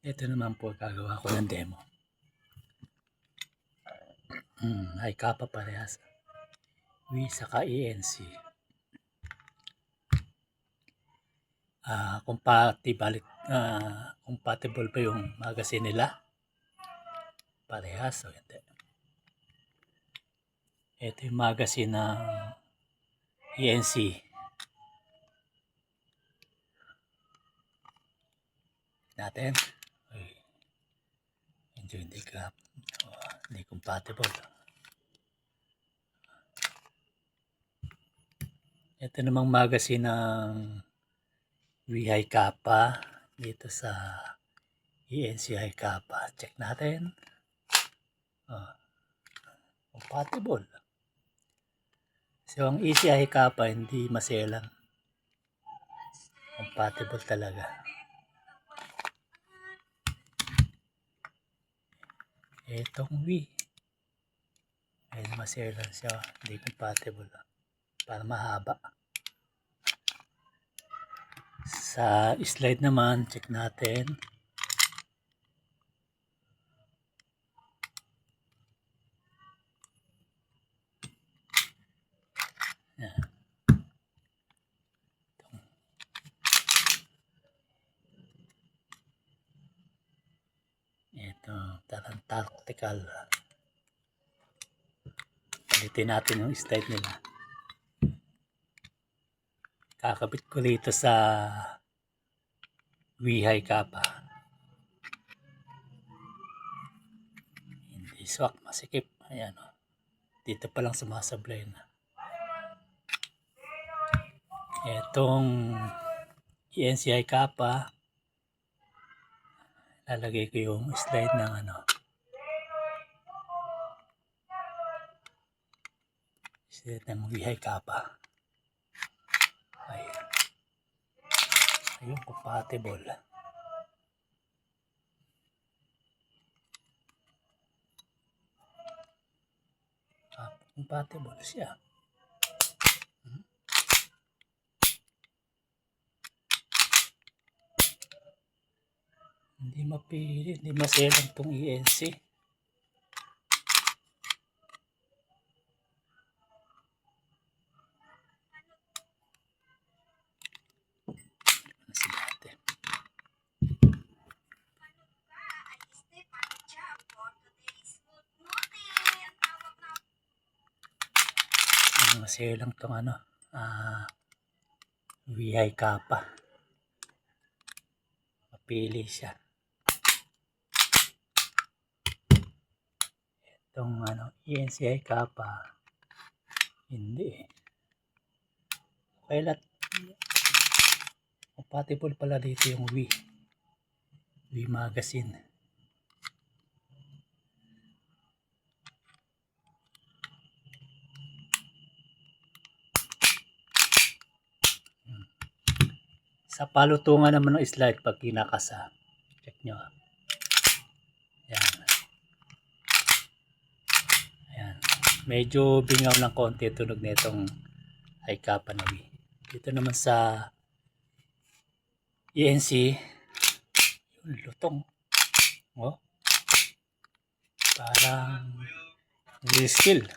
Ito naman po gagawa ko ng demo. Ay kapa parehas. Wii saka ENC. Compatible ba yung magazine nila? Parehas o hindi? Ito yung magazine ng ENC. Natin. Medyo hindi compatible. Ito namang magazine ng Wii Kappa dito sa ENC Kappa. Check natin. Compatible. So ang ECI Kappa hindi maselang. Compatible talaga. Itong Wii. Ayun, maselan siya. Hindi compatible. Para mahaba. Sa slide naman, check natin. Yan. Ito, tarang tactical. Palitin natin yung slide nila. Kakabit ko dito sa Wii Kappa. Hindi swak, masikip. Ayan o. Dito pa lang sumasablay na. Etong ENC Kappa, lalagay ko yung slide ng slide ng Wii Kappa. Ayan. Ayun, compatible. Compatible siya. Hindi mapili, hindi maselang itong ENC. Maselang itong Wii Kappa. Mapili siya. Itong ENC Kappa, hindi. Kaya compatible pala dito yung Wii magazine. Sa palutungan naman ng slide pag kinakasa. Check nyo. Ayan. Ayan. Medyo bingaw ng konti tunog nitong Kappa na Wii. Dito naman sa ENC, yung lutong. Oh. Parang skill.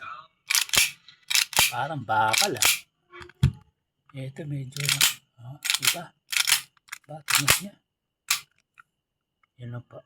Parang bakal Ito medyo iba. Tunog niya. Yan lang po.